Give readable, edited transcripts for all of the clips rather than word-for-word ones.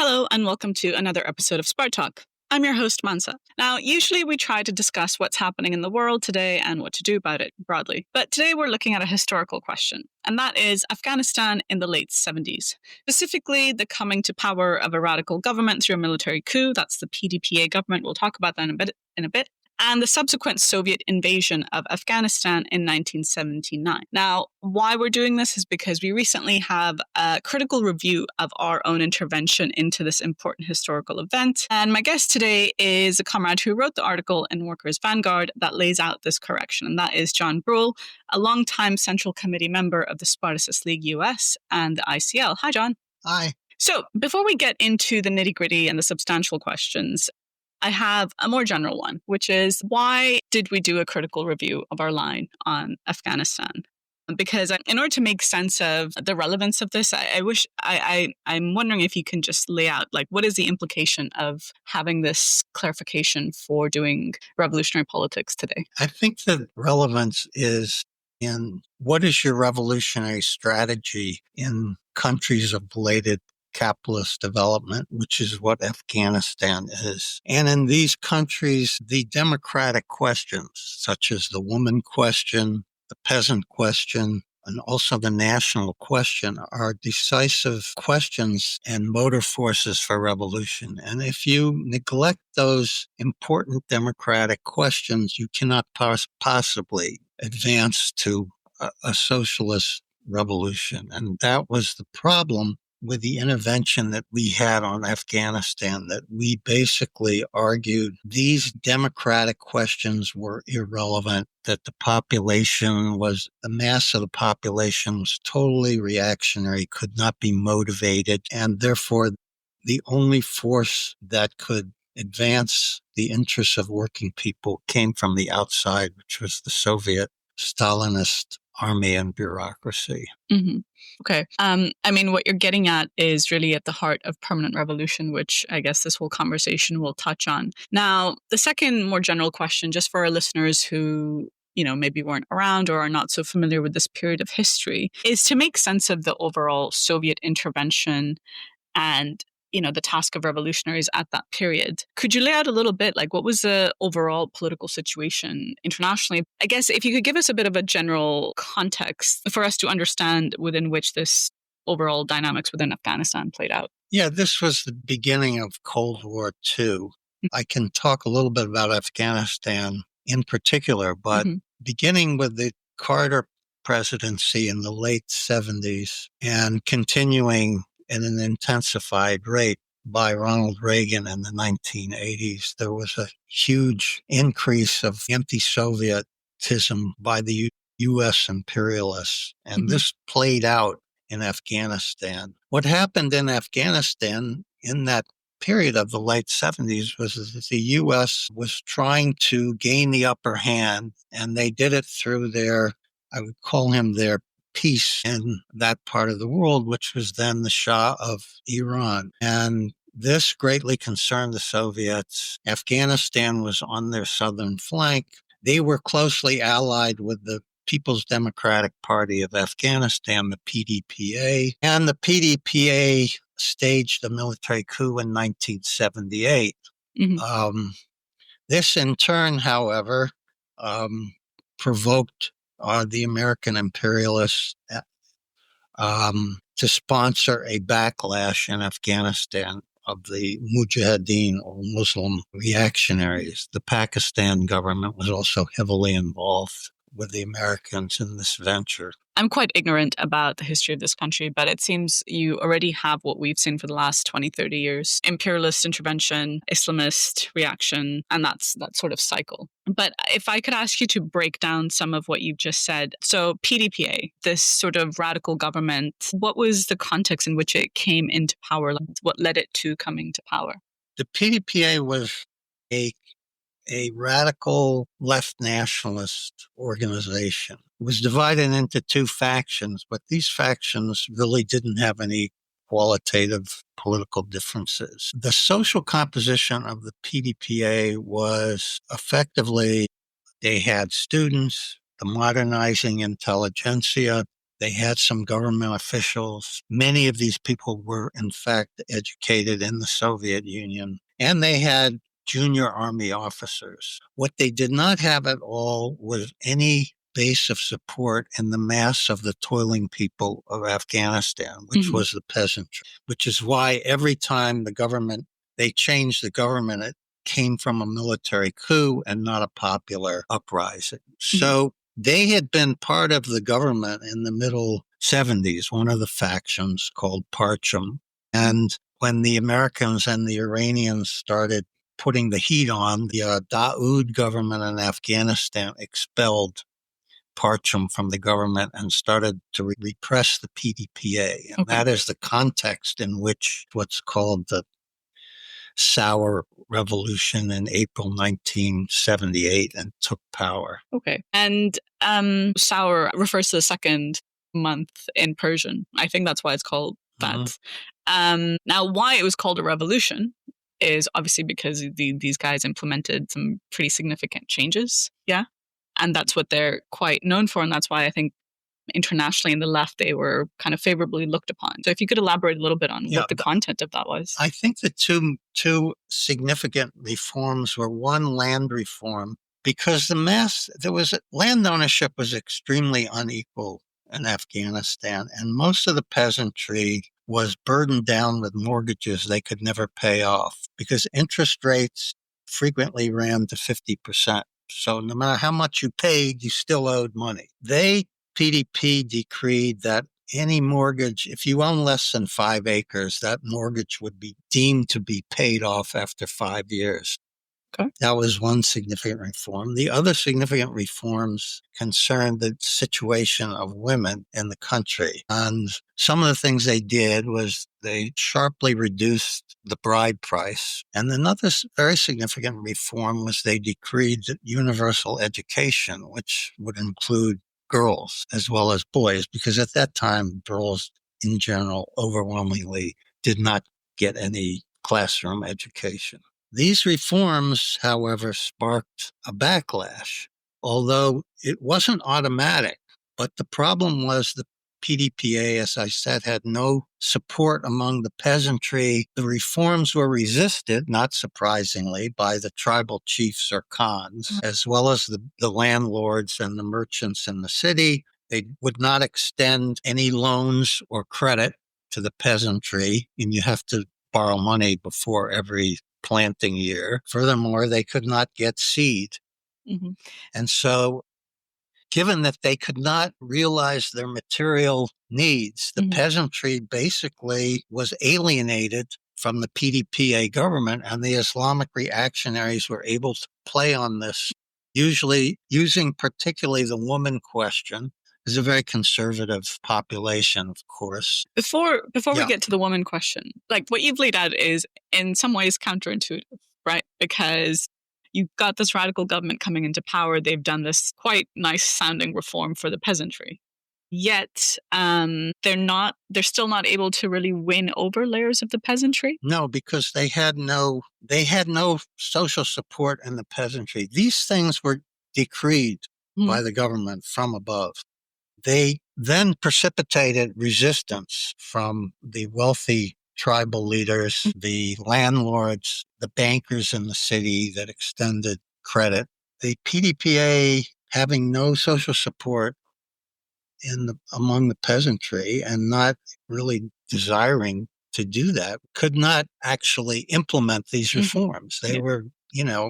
Hello, and welcome to another episode of Spark Talk. I'm your host, Mansa. Now, usually we try to discuss what's happening in the world today and what to do about it broadly. But today we're looking at a historical question, and that is Afghanistan in the late 70s. Specifically, the coming to power of a radical government through a military coup. That's the PDPA government. We'll talk about that in a bit. And the subsequent Soviet invasion of Afghanistan in 1979. Now, why we're doing this is because we recently have a critical review of our own intervention into this important historical event. And my guest today is a comrade who wrote the article in Workers' Vanguard that lays out this correction, and that is Jon Brule, a longtime Central Committee member of the Spartacist League US and the ICL. Hi, Jon. Hi. So before we get into the nitty-gritty and the substantial questions, I have a more general one, which is why did we do a critical review of our line on Afghanistan? Because in order to make sense of the relevance of this, I'm wondering if you can just lay out, like, what is the implication of having this clarification for doing revolutionary politics today? I think the relevance is in what is your revolutionary strategy in countries of belated capitalist development, which is what Afghanistan is. And in these countries, the democratic questions, such as the woman question, the peasant question, and also the national question, are decisive questions and motor forces for revolution. And if you neglect those important democratic questions, you cannot possibly advance to a socialist revolution. And that was the problem with the intervention that we had on Afghanistan, that we basically argued these democratic questions were irrelevant, that the mass of the population was totally reactionary, could not be motivated, and therefore the only force that could advance the interests of working people came from the outside, which was the Soviet Stalinist army and bureaucracy. Mm-hmm. Okay. What you're getting at is really at the heart of permanent revolution, which I guess this whole conversation will touch on. Now, the second more general question, just for our listeners who maybe weren't around or are not so familiar with this period of history, is to make sense of the overall Soviet intervention and the task of revolutionaries at that period. Could you lay out a little bit, like, what was the overall political situation internationally? I guess if you could give us a bit of a general context for us to understand within which this overall dynamics within Afghanistan played out. Yeah, this was the beginning of Cold War II. I can talk a little bit about Afghanistan in particular, but beginning with the Carter presidency in the late 70s and continuing at an intensified rate by Ronald Reagan in the 1980s, there was a huge increase of anti-Sovietism by the U.S. imperialists, and this played out in Afghanistan. What happened in Afghanistan in that period of the late 70s was that the U.S. was trying to gain the upper hand, and they did it through I would call him their peace in that part of the world, which was then the Shah of Iran. And this greatly concerned the Soviets. Afghanistan was on their southern flank. They were closely allied with the People's Democratic Party of Afghanistan, the PDPA. And the PDPA staged a military coup in 1978. This in turn, however, provoked the American imperialists to sponsor a backlash in Afghanistan of the Mujahideen or Muslim reactionaries. The Pakistan government was also heavily involved with the Americans in this venture. I'm quite ignorant about the history of this country, but it seems you already have what we've seen for the last 20, 30 years. Imperialist intervention, Islamist reaction, and that sort of cycle. But if I could ask you to break down some of what you've just said. So PDPA, this sort of radical government, what was the context in which it came into power? What led it to coming to power? The PDPA was a radical left nationalist organization. It was divided into two factions, but these factions really didn't have any qualitative political differences. The social composition of the PDPA was effectively, they had students, the modernizing intelligentsia, They had some government officials. Many of these people were, in fact, educated in the Soviet Union, and they had junior army officers. What they did not have at all was any base of support in the mass of the toiling people of Afghanistan, which was the peasantry, which is why every time they changed the government, it came from a military coup and not a popular uprising. So they had been part of the government in the middle 70s, one of the factions called Parcham. And when the Americans and the Iranians started putting the heat on, the Daoud government in Afghanistan expelled Parcham from the government and started to repress the PDPA. And that is the context in which what's called the Saur Revolution in April 1978 and took power. Okay. And Saur refers to the second month in Persian. I think that's why it's called that. Now, why it was called a revolution is obviously because these guys implemented some pretty significant changes. Yeah. And that's what they're quite known for. And that's why I think internationally in the left, they were kind of favorably looked upon. So if you could elaborate a little bit on what the content of that was. I think the two significant reforms were, one, land reform, because land ownership was extremely unequal in Afghanistan, and most of the peasantry was burdened down with mortgages they could never pay off because interest rates frequently ran to 50%. So no matter how much you paid, you still owed money. PDP decreed that any mortgage, if you own less than 5 acres, that mortgage would be deemed to be paid off after 5 years. Okay. That was one significant reform. The other significant reforms concerned the situation of women in the country. And some of the things they did was they sharply reduced the bride price. And another very significant reform was they decreed universal education, which would include girls as well as boys, because at that time, girls in general overwhelmingly did not get any classroom education. These reforms, however, sparked a backlash, although it wasn't automatic. But the problem was the PDPA, as I said, had no support among the peasantry. The reforms were resisted, not surprisingly, by the tribal chiefs or khans, as well as the landlords and the merchants in the city. They would not extend any loans or credit to the peasantry, and you have to borrow money before every planting year. Furthermore, they could not get seed. And so, given that they could not realize their material needs, the peasantry basically was alienated from the PDPA government, and the Islamic reactionaries were able to play on this, usually using particularly the woman question. It's a very conservative population, of course. Before we get to the woman question, like what you've laid out is in some ways counterintuitive, right? Because you've got this radical government coming into power. They've done this quite nice sounding reform for the peasantry. Yet they're still not able to really win over layers of the peasantry. No, because they had no social support in the peasantry. These things were decreed by the government from above. They then precipitated resistance from the wealthy tribal leaders, the landlords, the bankers in the city that extended credit. The PDPA, having no social support among the peasantry and not really desiring to do that, could not actually implement these reforms. They were,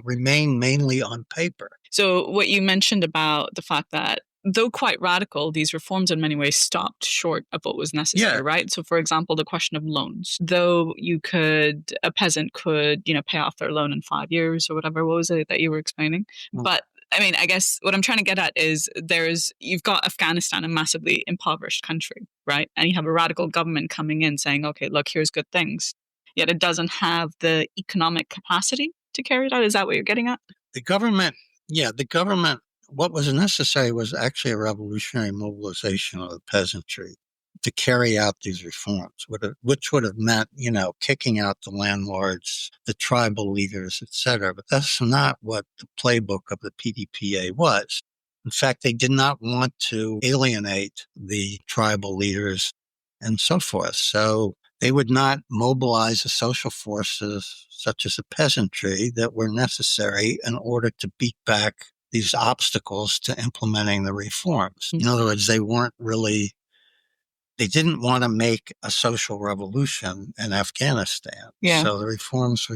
remain mainly on paper. So what you mentioned about the fact that though quite radical, these reforms in many ways stopped short of what was necessary, right? So, for example, the question of loans. Though a peasant could, pay off their loan in 5 years or whatever. What was it that you were explaining? But I mean, I guess what I'm trying to get at is you've got Afghanistan, a massively impoverished country, right? And you have a radical government coming in saying, okay, look, here's good things. Yet it doesn't have the economic capacity to carry it out. Is that what you're getting at? The government, what was necessary was actually a revolutionary mobilization of the peasantry to carry out these reforms, which would have meant, kicking out the landlords, the tribal leaders, etc. But that's not what the playbook of the PDPA was. In fact, they did not want to alienate the tribal leaders and so forth. So they would not mobilize the social forces such as the peasantry that were necessary in order to beat back these obstacles to implementing the reforms. In other words, they didn't want to make a social revolution in Afghanistan. Yeah. So the reforms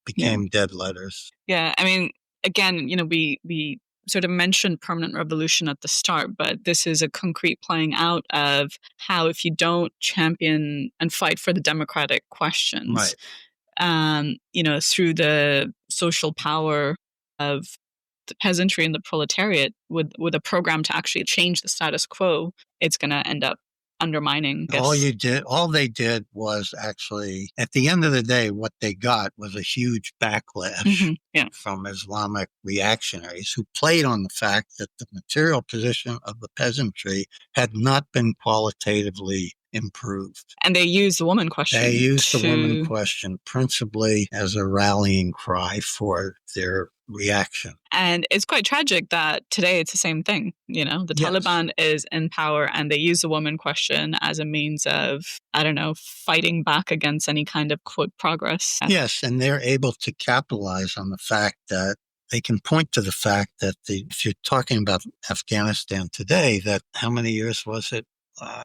became dead letters. Yeah. I mean, again, we sort of mentioned permanent revolution at the start, but this is a concrete playing out of how if you don't champion and fight for the democratic questions, through the social power of the peasantry and the proletariat with a program to actually change the status quo, it's going to end up undermining. All they did was actually, at the end of the day, what they got was a huge backlash from Islamic reactionaries who played on the fact that the material position of the peasantry had not been qualitatively improved. And they used the woman question. They used the woman question principally as a rallying cry for their reaction. And it's quite tragic that today it's the same thing. The Taliban is in power and they use the woman question as a means of, fighting back against any kind of quote progress. Yes, and they're able to capitalize on the fact that they can point to the fact that if you're talking about Afghanistan today, that how many years was it?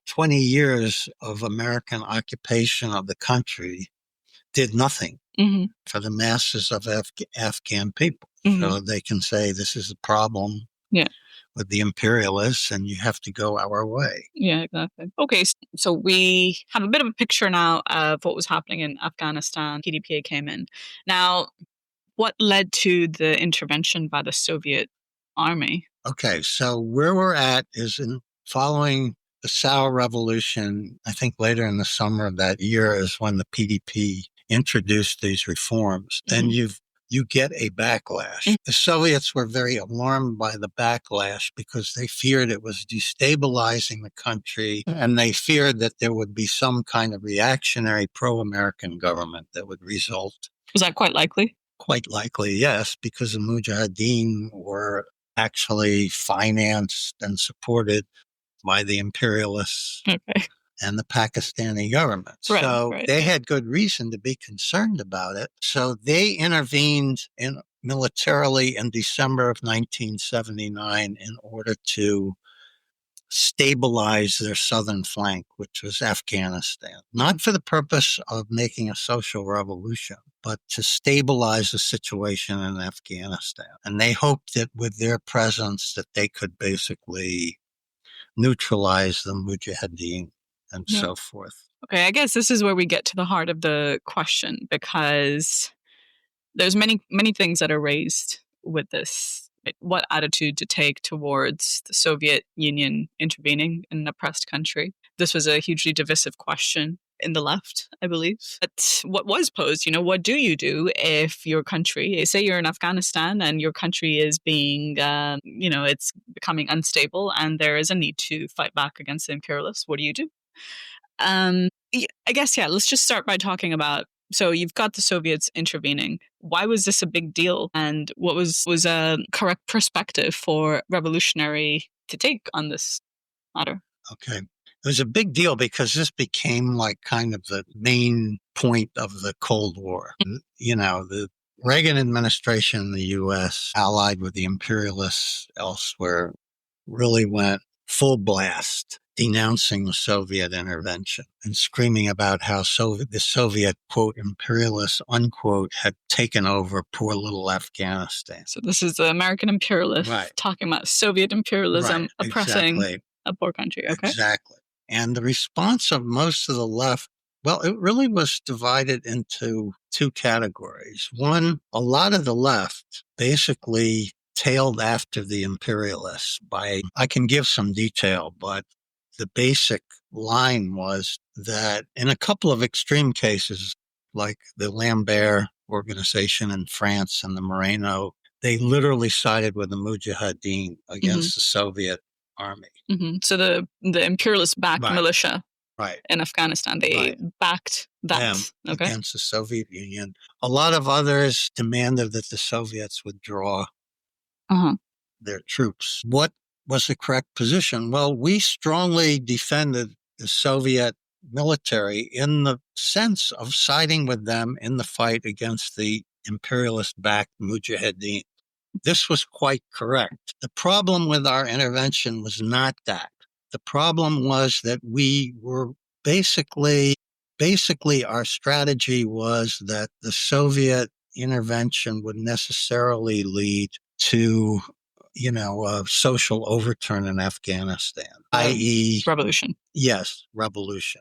20 years of American occupation of the country did nothing for the masses of Afghan people. So they can say this is a problem with the imperialists and you have to go our way. Yeah, exactly. Okay, so we have a bit of a picture now of what was happening in Afghanistan. PDPA came in. Now, what led to the intervention by the Soviet army? Okay, so where we're at is following the Saur Revolution. I think later in the summer of that year is when the PDP introduced these reforms. Then you get a backlash. The Soviets were very alarmed by the backlash because they feared it was destabilizing the country and they feared that there would be some kind of reactionary pro-American government that would result. Was that quite likely? Quite likely, yes, because the Mujahideen were actually financed and supported by the imperialists and the Pakistani government. They had good reason to be concerned about it. So they intervened militarily in December of 1979 in order to stabilize their southern flank, which was Afghanistan, not for the purpose of making a social revolution, but to stabilize the situation in Afghanistan. And they hoped that with their presence that they could basically neutralize the Mujahideen and so forth. Okay, I guess this is where we get to the heart of the question, because there's many things that are raised with this. What attitude to take towards the Soviet Union intervening in an oppressed country? This was a hugely divisive question in the left, I believe. But what was posed, what do you do if your country, say you're in Afghanistan and your country is being, it's becoming unstable and there is a need to fight back against the imperialists? What do you do? I guess, let's just start by talking about, so you've got the Soviets intervening. Why was this a big deal? And what was a correct perspective for revolutionary to take on this matter? Okay. It was a big deal because this became like kind of the main point of the Cold War. The Reagan administration in the US, allied with the imperialists elsewhere, really went full blast, denouncing the Soviet intervention and screaming about how the Soviet, quote, imperialists, unquote, had taken over poor little Afghanistan. So this is the American imperialists talking about Soviet imperialism oppressing a poor country. Okay. Exactly. And the response of most of the left, well, it really was divided into two categories. One, a lot of the left basically tailed after the imperialists I can give some detail, but the basic line was that in a couple of extreme cases, like the Lambert organization in France and the Moreno, they literally sided with the Mujahideen against the Soviet army. So the imperialist-backed militia in Afghanistan, they backed that against the Soviet Union. A lot of others demanded that the Soviets withdraw their troops. What was the correct position? Well, we strongly defended the Soviet military in the sense of siding with them in the fight against the imperialist-backed Mujahideen. This was quite correct. The problem with our intervention was not that. The problem was that we were basically our strategy was that the Soviet intervention would necessarily lead to, a social overturn in Afghanistan, i.e. revolution. Yes, revolution.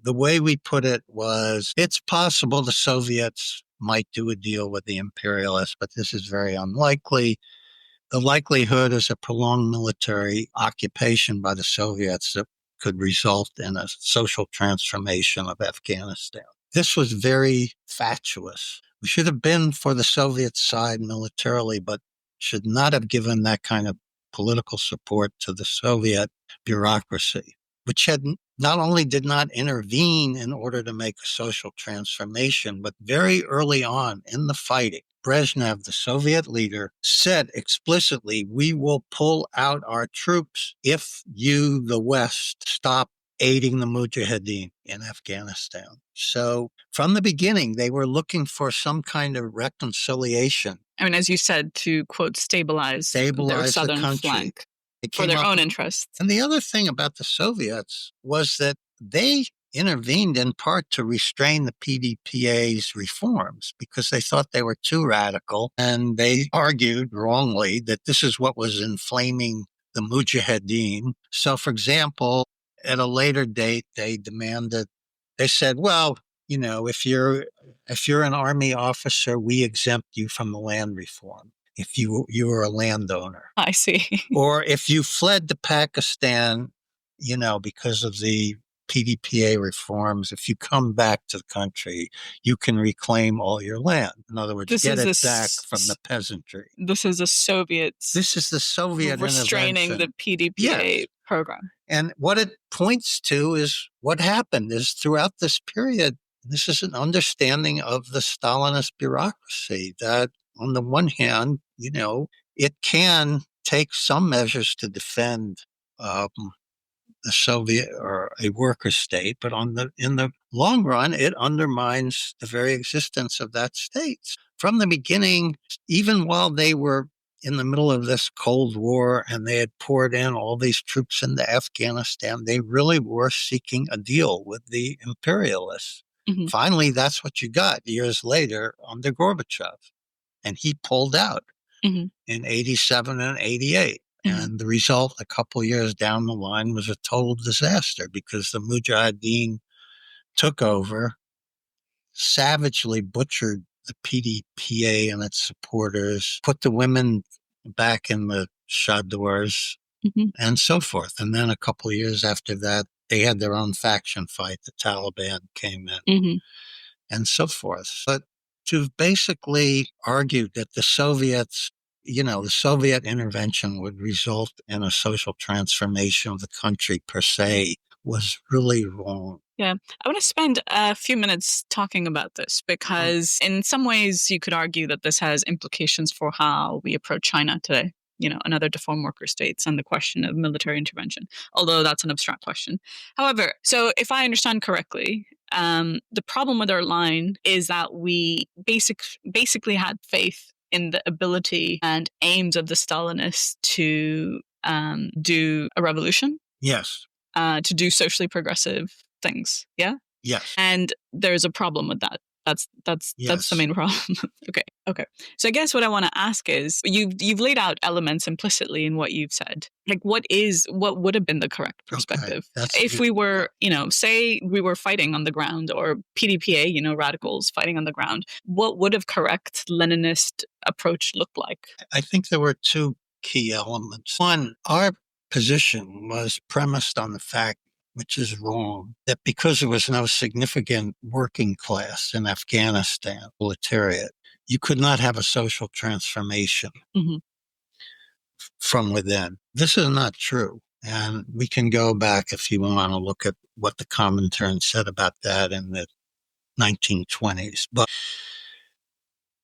The way we put it was, it's possible the Soviets might do a deal with the imperialists, but this is very unlikely. The likelihood is a prolonged military occupation by the Soviets that could result in a social transformation of Afghanistan. This was very fatuous. We should have been for the Soviet side militarily, but should not have given that kind of political support to the Soviet bureaucracy, which had not only did not intervene in order to make a social transformation, but very early on in the fighting, Brezhnev, the Soviet leader, said explicitly, we will pull out our troops if you, the West, stop aiding the Mujahideen in Afghanistan. So from the beginning, they were looking for some kind of reconciliation. I mean, as you said, to, quote, stabilize their southern flank for their own interests. And the other thing about the Soviets was that they intervened in part to restrain the PDPA's reforms because they thought they were too radical. And they argued wrongly that this is what was inflaming the Mujahideen. So, for example, at a later date, they said, well, if you're an army officer, we exempt you from the land reform. If you were a landowner. I see. Or if you fled to Pakistan, because of the PDPA reforms, if you come back to the country, you can reclaim all your land. In other words, get it back from the peasantry. This is the Soviet restraining restraining the PDPA program. And what it points to is what happened is throughout this period, this is an understanding of the Stalinist bureaucracy that on the one hand, it can take some measures to defend the Soviet or a worker state, but in the long run, it undermines the very existence of that state. From the beginning, even while they were in the middle of this Cold War and they had poured in all these troops into Afghanistan, they really were seeking a deal with the imperialists. Mm-hmm. Finally, that's what you got years later under Gorbachev. And he pulled out in 87 and 88. Mm-hmm. And the result a couple years down the line was a total disaster because the Mujahideen took over, savagely butchered the PDPA and its supporters, put the women back in the chadors, and so forth. And then a couple of years after that, they had their own faction fight. The Taliban came in, and so forth. But to basically argue that the Soviets, the Soviet intervention would result in a social transformation of the country per se was really wrong. Yeah, I want to spend a few minutes talking about this because in some ways you could argue that this has implications for how we approach China today, and other deformed worker states and the question of military intervention, although that's an abstract question. However, so if I understand correctly, the problem with our line is that we basically had faith in the ability and aims of the Stalinists to do a revolution. Yes. To do socially progressive things. Yeah? Yes. And there's a problem with that. That's the main problem. Okay. So I guess what I want to ask is you've laid out elements implicitly in what you've said. Like what would have been the correct perspective? If we were, say we were fighting on the ground or PDPA, radicals fighting on the ground, what would have correct Leninist approach looked like? I think there were two key elements. One, our position was premised on the fact, which is wrong, that because there was no significant working class in Afghanistan, proletariat, you could not have a social transformation from within. This is not true. And we can go back if you want to look at what the Comintern said about that in the 1920s. But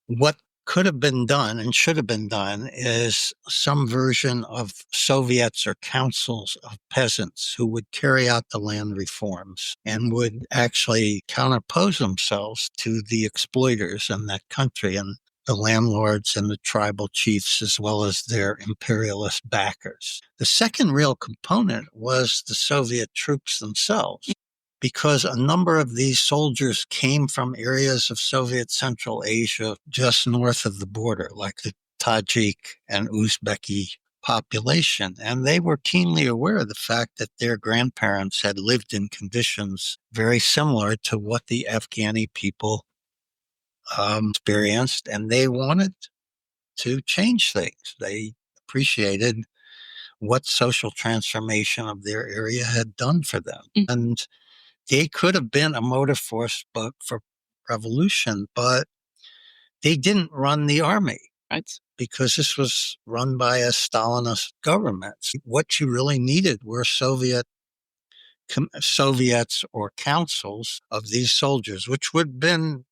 what could have been done and should have been done is some version of Soviets or councils of peasants who would carry out the land reforms and would actually counterpose themselves to the exploiters in that country and the landlords and the tribal chiefs, as well as their imperialist backers. The second real component was the Soviet troops themselves, because a number of these soldiers came from areas of Soviet Central Asia just north of the border, like the Tajik and Uzbeki population. And they were keenly aware of the fact that their grandparents had lived in conditions very similar to what the Afghani people experienced, and they wanted to change things. They appreciated what social transformation of their area had done for them. And they could have been a motive force for revolution, but they didn't run the army. Right. Because this was run by a Stalinist government. What you really needed were Soviets or councils of these soldiers, which would have been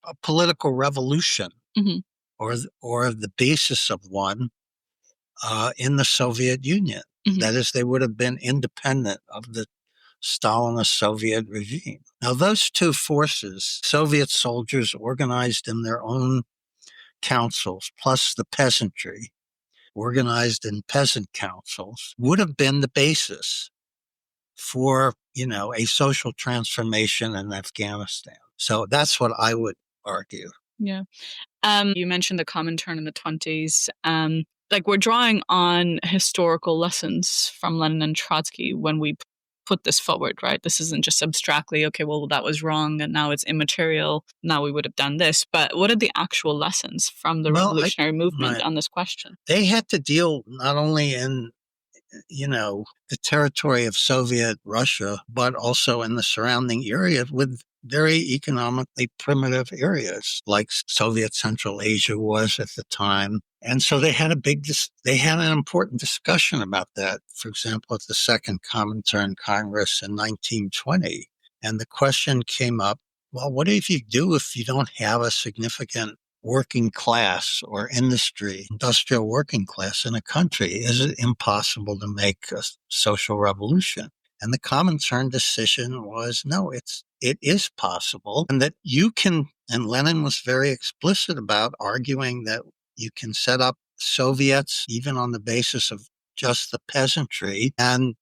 a political revolution, or the basis of one in the Soviet Union. That is, they would have been independent of the Stalinist Soviet regime. Now, those two forces, Soviet soldiers organized in their own councils, plus the peasantry organized in peasant councils, would have been the basis for, a social transformation in Afghanistan. So that's what I would argue. Yeah. You mentioned the Comintern in the 20s. We're drawing on historical lessons from Lenin and Trotsky when we put this forward, right? This isn't just abstractly, okay, well, that was wrong and now it's immaterial. Now we would have done this. But what are the actual lessons from the revolutionary movement on this question? They had to deal not only in the territory of Soviet Russia, but also in the surrounding area with very economically primitive areas like Soviet Central Asia was at the time. And so they had an important discussion about that, for example, at the Second Comintern Congress in 1920. And the question came up, well, what do you do if you don't have a significant working class or industrial working class in a country? Is it impossible to make a social revolution? And the Comintern decision was, no, it is possible, and that you can, and Lenin was very explicit about arguing that you can set up Soviets even on the basis of just the peasantry and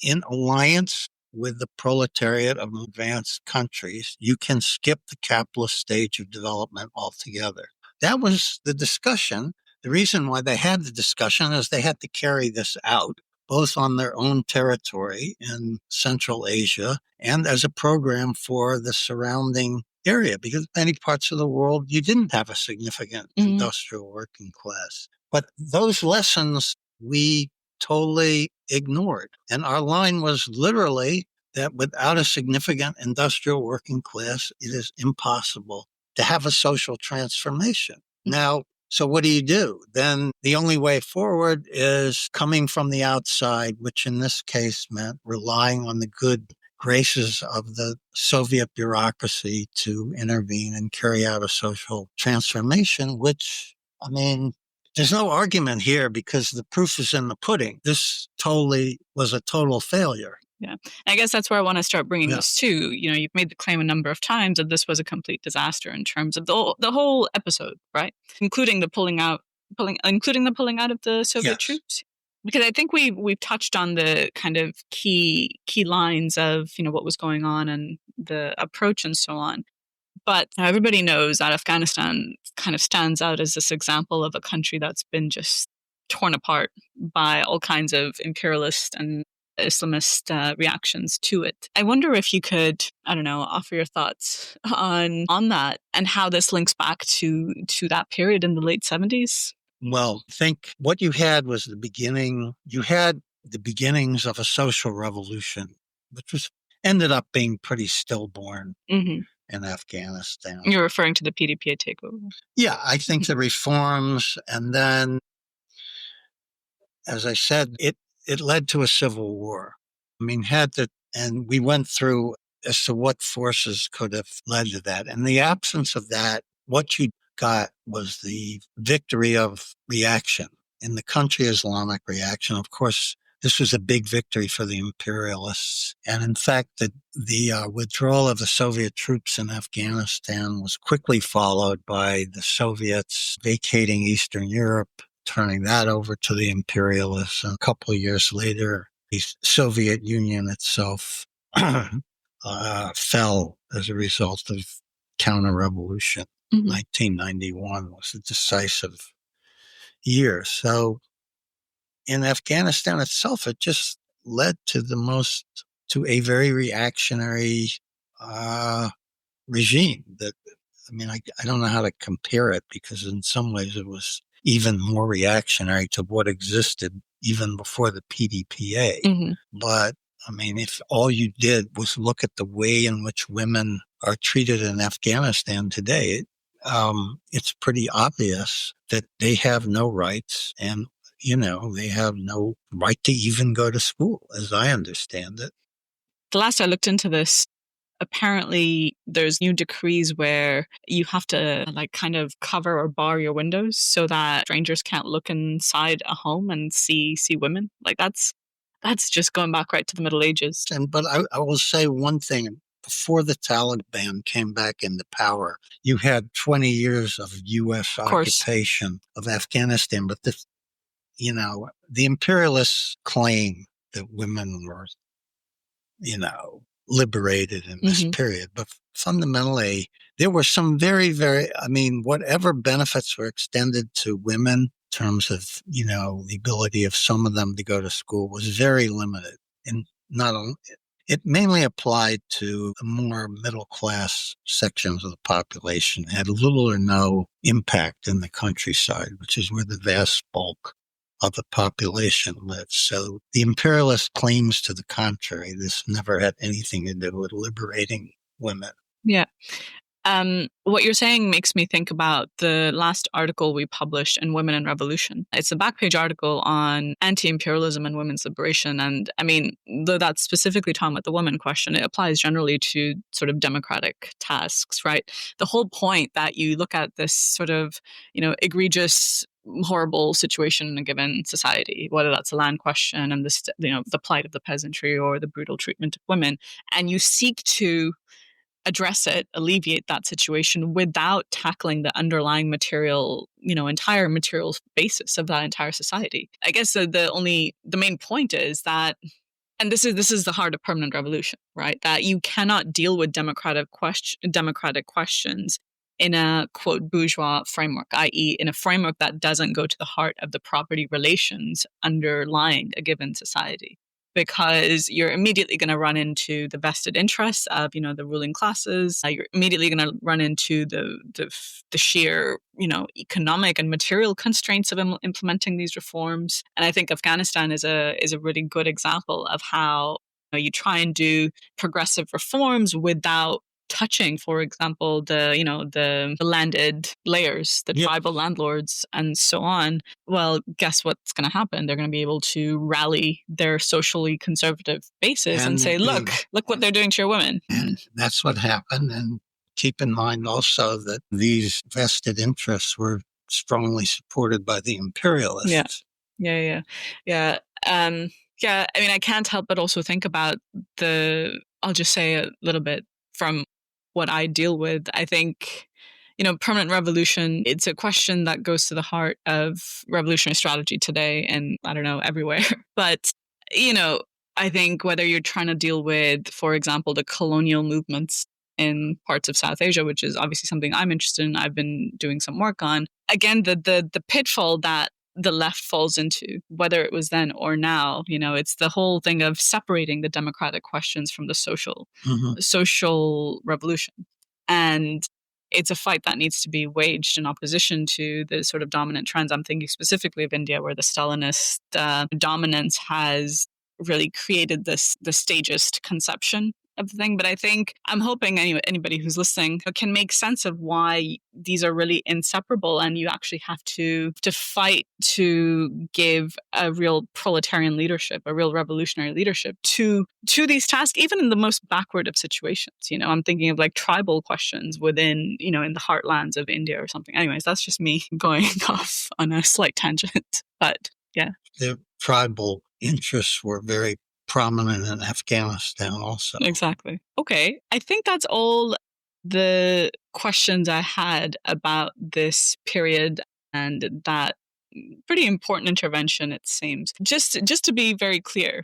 in alliance with the proletariat of advanced countries, you can skip the capitalist stage of development altogether. That was the discussion. The reason why they had the discussion is they had to carry this out, both on their own territory in Central Asia and as a program for the surrounding area, because in many parts of the world, you didn't have a significant industrial working class. But those lessons we totally ignored. And our line was literally that without a significant industrial working class, it is impossible to have a social transformation. Now, so what do? Then the only way forward is coming from the outside, which in this case meant relying on the good graces of the Soviet bureaucracy to intervene and carry out a social transformation, which, there's no argument here because the proof is in the pudding. This totally was a total failure. Yeah. I guess that's where I want to start bringing this to. You've made the claim a number of times that this was a complete disaster in terms of the whole episode, right? Including the pulling out of the Soviet troops. Because I think we've touched on the kind of key lines of, what was going on and the approach and so on. But everybody knows that Afghanistan kind of stands out as this example of a country that's been just torn apart by all kinds of imperialist and Islamist reactions to it. I wonder if you could, offer your thoughts on that and how this links back to that period in the late 70s. Well, I think what you had was the beginning. You had the beginnings of a social revolution, which ended up being pretty stillborn in Afghanistan. You're referring to the PDPA takeover? Yeah, I think the reforms, and then, as I said, it led to a civil war. And we went through as to what forces could have led to that. In the absence of that, what you got was the victory of reaction. In the country Islamic reaction, of course, this was a big victory for the imperialists. And in fact, the withdrawal of the Soviet troops in Afghanistan was quickly followed by the Soviets vacating Eastern Europe, turning that over to the imperialists. And a couple of years later, the Soviet Union itself fell as a result of counter-revolution. 1991 was a decisive year. So in Afghanistan itself, it just led to a very reactionary regime that, I don't know how to compare it, because in some ways it was even more reactionary to what existed even before the PDPA. But if all you did was look at the way in which women are treated in Afghanistan today, it's pretty obvious that they have no rights, and they have no right to even go to school, as I understand it. The last I looked into this, apparently there's new decrees where you have to kind of cover or bar your windows so that strangers can't look inside a home and see women. That's just going back right to the Middle Ages. But I will say one thing. Before the Taliban came back into power, you had 20 years of U.S. occupation of Afghanistan. But the imperialists claim that women were, liberated in this period. But fundamentally, there were some very, very, whatever benefits were extended to women in terms of, the ability of some of them to go to school was very limited. And not only, it mainly applied to the more middle-class sections of the population, had little or no impact in the countryside, which is where the vast bulk of the population lives. So the imperialist claims to the contrary. This never had anything to do with liberating women. Yeah. What you're saying makes me think about the last article we published in Women in Revolution. It's a back-page article on anti-imperialism and women's liberation. And though that's specifically talking about the woman question, it applies generally to sort of democratic tasks, right? The whole point that you look at this sort of, egregious, horrible situation in a given society, whether that's a land question and the plight of the peasantry or the brutal treatment of women, and you seek to address it, alleviate that situation without tackling the underlying material, entire material basis of that entire society. I guess the main point is that, and this is the heart of permanent revolution, right? That you cannot deal with democratic questions in a, quote, bourgeois framework, i.e. in a framework that doesn't go to the heart of the property relations underlying a given society. Because you're immediately going to run into the vested interests of, the ruling classes. You're immediately going to run into the sheer, economic and material constraints of implementing these reforms. And I think Afghanistan is a really good example of how you try and do progressive reforms without touching, for example, the landed layers, the tribal landlords, and so on. Well, guess what's going to happen? They're going to be able to rally their socially conservative bases and say, look what they're doing to your women. And that's what happened. And keep in mind also that these vested interests were strongly supported by the imperialists. Yeah. I can't help but also think about I'll just say a little bit from what I deal with. I think, permanent revolution, it's a question that goes to the heart of revolutionary strategy today and, everywhere. But, I think whether you're trying to deal with, for example, the colonial movements in parts of South Asia, which is obviously something I'm interested in, I've been doing some work on. Again, the pitfall that the left falls into, whether it was then or now, it's the whole thing of separating the democratic questions from the social revolution. And it's a fight that needs to be waged in opposition to the sort of dominant trends. I'm thinking specifically of India, where the Stalinist dominance has really created the stagist conception of the thing. But I think I'm hoping anybody who's listening can make sense of why these are really inseparable, and you actually have to fight to give a real proletarian leadership, a real revolutionary leadership to these tasks, even in the most backward of situations. I'm thinking of like tribal questions within, in the heartlands of India or something. Anyways, that's just me going off on a slight tangent. But yeah. The tribal interests were very prominent in Afghanistan also. Exactly. Okay. I think that's all the questions I had about this period and that pretty important intervention, it seems. Just to be very clear,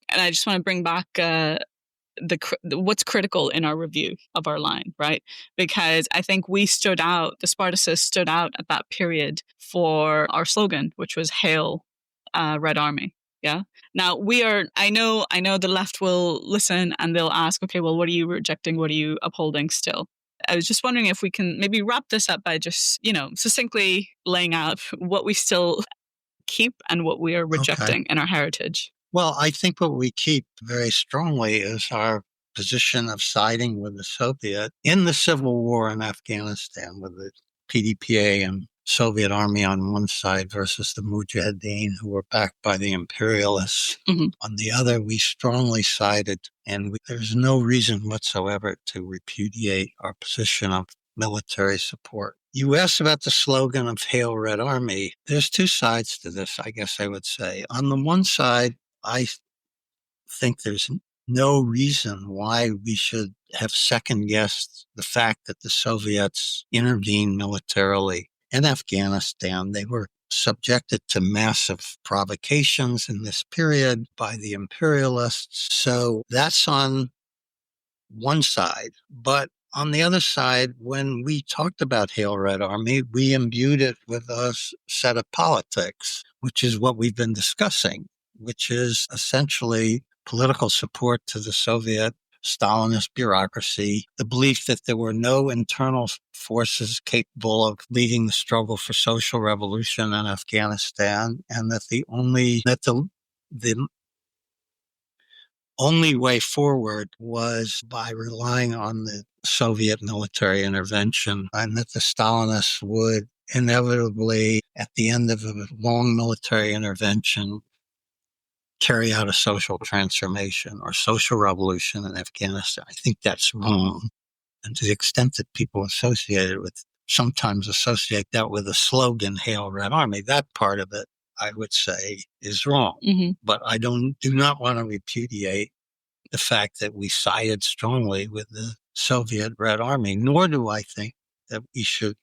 and I just want to bring back what's critical in our review of our line, right? Because I think we stood out, the Spartacists stood out at that period for our slogan, which was "Hail, Red Army." Yeah. Now I know the left will listen and they'll ask, okay, well, what are you rejecting? What are you upholding still? I was just wondering if we can maybe wrap this up by just, succinctly laying out what we still keep and what we are rejecting in our heritage. Well, I think what we keep very strongly is our position of siding with the Soviet in the civil war in Afghanistan, with the PDPA and Soviet army on one side versus the Mujahideen, who were backed by the imperialists. Mm-hmm. On the other, we strongly sided, and there's no reason whatsoever to repudiate our position of military support. You asked about the slogan of Hail Red Army. There's two sides to this, I guess I would say. On the one side, I think there's no reason why we should have second-guessed the fact that the Soviets intervened militarily in Afghanistan. They were subjected to massive provocations in this period by the imperialists. So that's on one side. But on the other side, when we talked about Hail Red Army, we imbued it with a set of politics, which is what we've been discussing, which is essentially political support to the Soviet Stalinist bureaucracy, the belief that there were no internal forces capable of leading the struggle for social revolution in Afghanistan, and that the only way forward was by relying on the Soviet military intervention, and that the Stalinists would inevitably, at the end of a long military intervention, carry out a social transformation or social revolution in Afghanistan. I think that's wrong. And to the extent that people sometimes associate that with the slogan, Hail Red Army, that part of it, I would say, is wrong. Mm-hmm. But I do not want to repudiate the fact that we sided strongly with the Soviet Red Army, nor do I think that we should,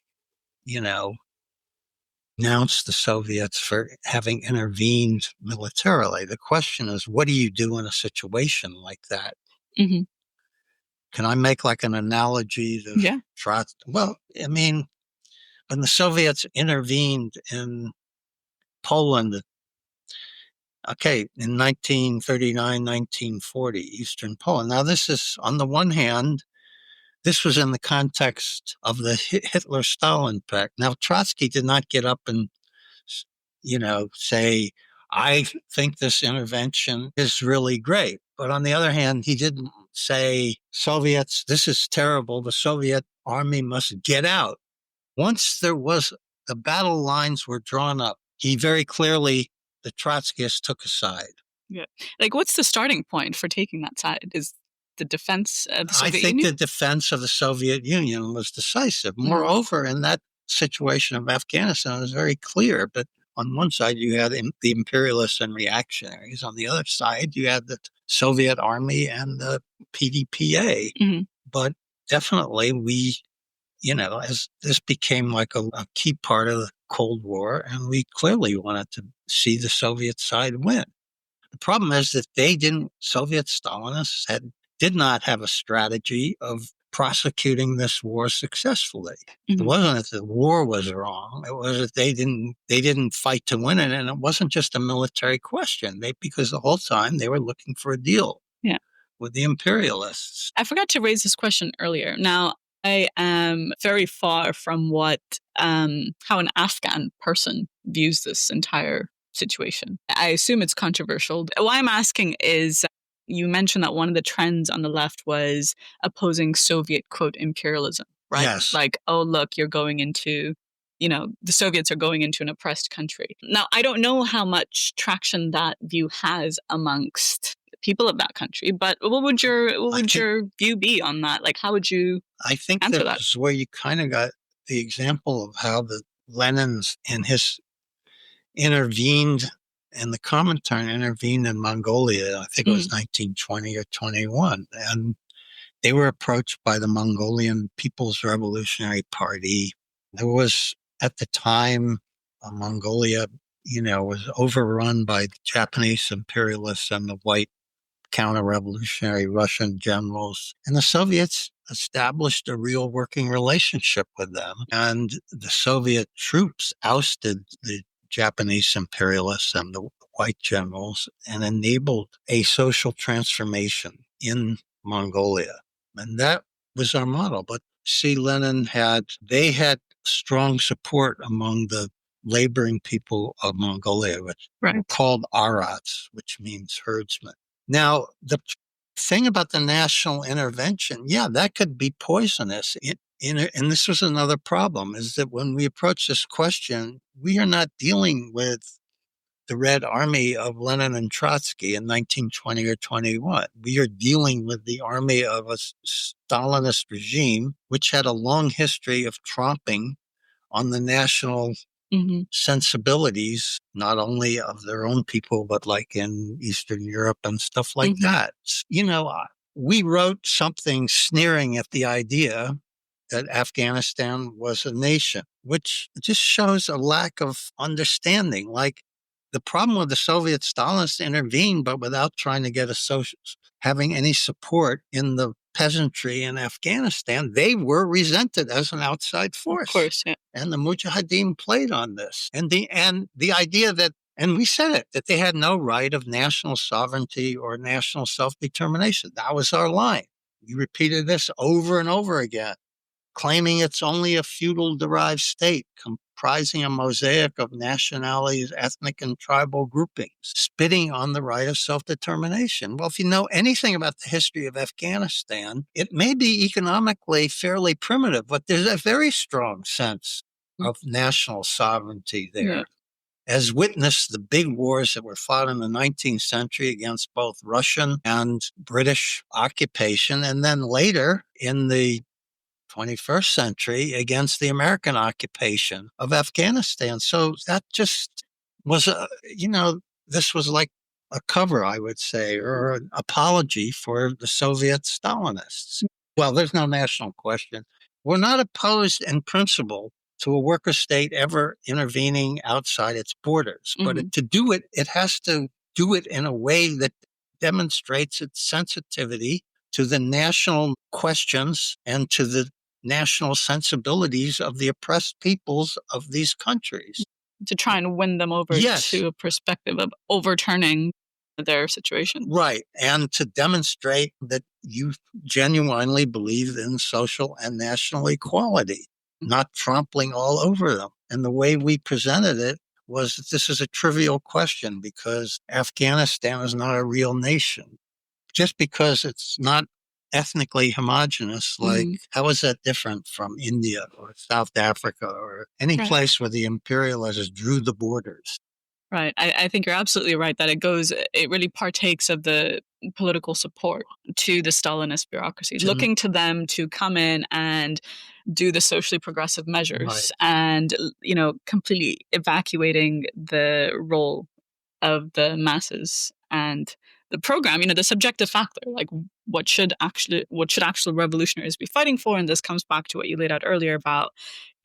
denounce the Soviets for having intervened militarily. The question is, what do you do in a situation like that? Mm-hmm. Can I make like an analogy to Well, I mean, when the Soviets intervened in Poland, in 1939, 1940, Eastern Poland. Now, this is, on the one hand, this was in the context of the Hitler-Stalin pact. Now, Trotsky did not get up and, say, I think this intervention is really great. But on the other hand, he didn't say, Soviets, this is terrible. The Soviet army must get out. Once the battle lines were drawn up, he very clearly, the Trotskyists took a side. Yeah. Like, what's the starting point for taking that side? Is the defense of the Soviet Union? I think the defense of the Soviet Union was decisive. Moreover, in that situation of Afghanistan, it was very clear. But on one side, you had the imperialists and reactionaries. On the other side, you had the Soviet army and the PDPA. Mm-hmm. But definitely as this became like a key part of the Cold War, and we clearly wanted to see the Soviet side win. The problem is that Soviet Stalinists did not have a strategy of prosecuting this war successfully. Mm-hmm. It wasn't that the war was wrong. It was that they didn't fight to win it, and it wasn't just a military question. Because the whole time they were looking for a deal with the imperialists. I forgot to raise this question earlier. Now, I am very far from how an Afghan person views this entire situation. I assume it's controversial. Why I'm asking is, you mentioned that one of the trends on the left was opposing Soviet, quote, imperialism, right? Yes. Like, oh, look, you're going into, the Soviets are going into an oppressed country. Now, I don't know how much traction that view has amongst people of that country, but what would your view be on that? Like, how would you answer that? Is where you kind of got the example of how the Lenin's and his intervened, and the Comintern intervened in Mongolia. I think it was 1920 or 21. And they were approached by the Mongolian People's Revolutionary Party. There was, at the time, Mongolia, was overrun by the Japanese imperialists and the white counter-revolutionary Russian generals. And the Soviets established a real working relationship with them. And the Soviet troops ousted the Japanese imperialists and the white generals and enabled a social transformation in Mongolia. And that was our model. But see, they had strong support among the laboring people of Mongolia, which were called Arats, which means herdsmen. Now, the thing about the national intervention, that could be poisonous. And this was another problem, is that when we approach this question, we are not dealing with the Red Army of Lenin and Trotsky in 1920 or 21. We are dealing with the army of a Stalinist regime, which had a long history of tromping on the national sensibilities, not only of their own people, but like in Eastern Europe and stuff like that. We wrote something sneering at the idea that Afghanistan was a nation, which just shows a lack of understanding. Like, the problem with the Soviet Stalinists intervened, but without trying to get having any support in the peasantry in Afghanistan. They were resented as an outside force. Of course, yeah. And the Mujahideen played on this. And the idea that, and we said it, that they had no right of national sovereignty or national self-determination. That was our line. We repeated this over and over again, claiming it's only a feudal-derived state comprising a mosaic of nationalities, ethnic and tribal groupings, spitting on the right of self-determination. Well, if you know anything about the history of Afghanistan, it may be economically fairly primitive, but there's a very strong sense of national sovereignty there. Yeah. As witnessed the big wars that were fought in the 19th century against both Russian and British occupation, and then later in the 21st century against the American occupation of Afghanistan. So that just was this was like a cover, I would say, or an apology for the Soviet Stalinists. Well, there's no national question. We're not opposed in principle to a worker state ever intervening outside its borders. But to do it, it has to do it in a way that demonstrates its sensitivity to the national questions and to the national sensibilities of the oppressed peoples of these countries. To try and win them over to a perspective of overturning their situation. Right. And to demonstrate that you genuinely believe in social and national equality, not trampling all over them. And the way we presented it was that this is a trivial question because Afghanistan is not a real nation. Just because it's not ethnically homogenous, like how is that different from India or South Africa or any place where the imperialists drew the borders? Right. I think you're absolutely right that it really partakes of the political support to the Stalinist bureaucracy, looking to them to come in and do the socially progressive measures and, completely evacuating the role of the masses and the program, the subjective factor, like what should actual revolutionaries be fighting for? And this comes back to what you laid out earlier about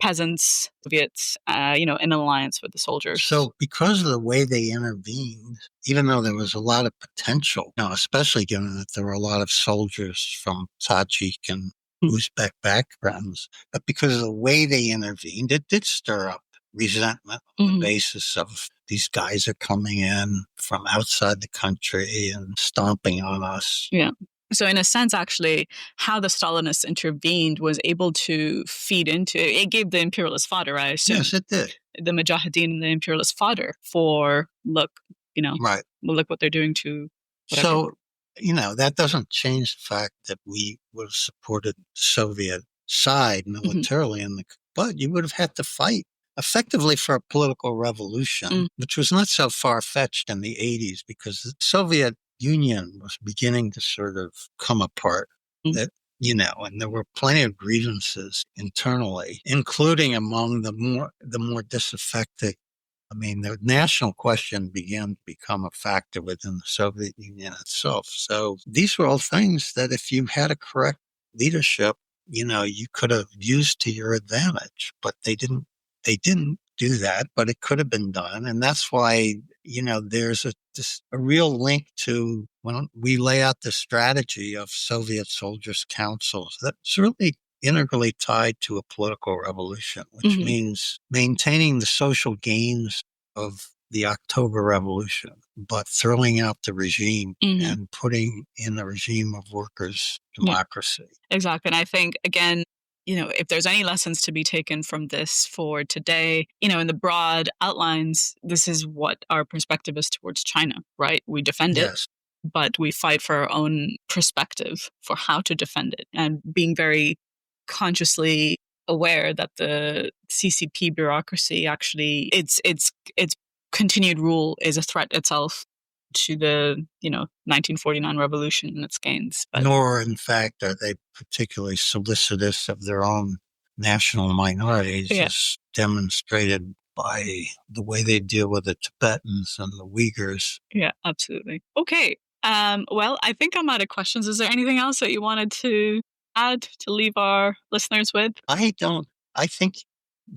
peasants, Soviets, in alliance with the soldiers. So because of the way they intervened, even though there was a lot of potential, especially given that there were a lot of soldiers from Tajik and Uzbek backgrounds, but because of the way they intervened, it did stir up resentment on the basis of these guys are coming in from outside the country and stomping on us. Yeah. So in a sense, actually, how the Stalinists intervened was able to feed into it. Gave the imperialist fodder, I assume. Yes, it did. The Mujahideen and the imperialist fodder for, look what they're doing to whatever. So that doesn't change the fact that we would have supported the Soviet side militarily, but you would have had to fight effectively for a political revolution, which was not so far-fetched in the 80s because the Soviet Union was beginning to sort of come apart. That and there were plenty of grievances internally, including among the more disaffected. I mean, the national question began to become a factor within the Soviet Union itself. So these were all things that if you had a correct leadership, you could have used to your advantage, but they didn't do that, but it could have been done. And that's why, there's a real link to when we lay out the strategy of Soviet soldiers' councils. That's really integrally tied to a political revolution, which means maintaining the social gains of the October Revolution, but throwing out the regime and putting in a regime of workers' democracy. Exactly. And I think, again, if there's any lessons to be taken from this for today, in the broad outlines, this is what our perspective is towards China, right? We defend it, but we fight for our own perspective for how to defend it, and being very consciously aware that the CCP bureaucracy actually its continued rule is a threat itself to the 1949 revolution and its gains. Nor, in fact, are they particularly solicitous of their own national minorities, as demonstrated by the way they deal with the Tibetans and the Uyghurs. Yeah, absolutely. Okay. Well, I think I'm out of questions. Is there anything else that you wanted to add to leave our listeners with? I think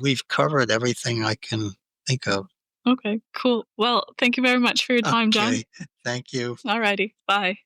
we've covered everything I can think of. Okay, cool. Well, thank you very much for your time, Jon. Thank you. All righty. Bye.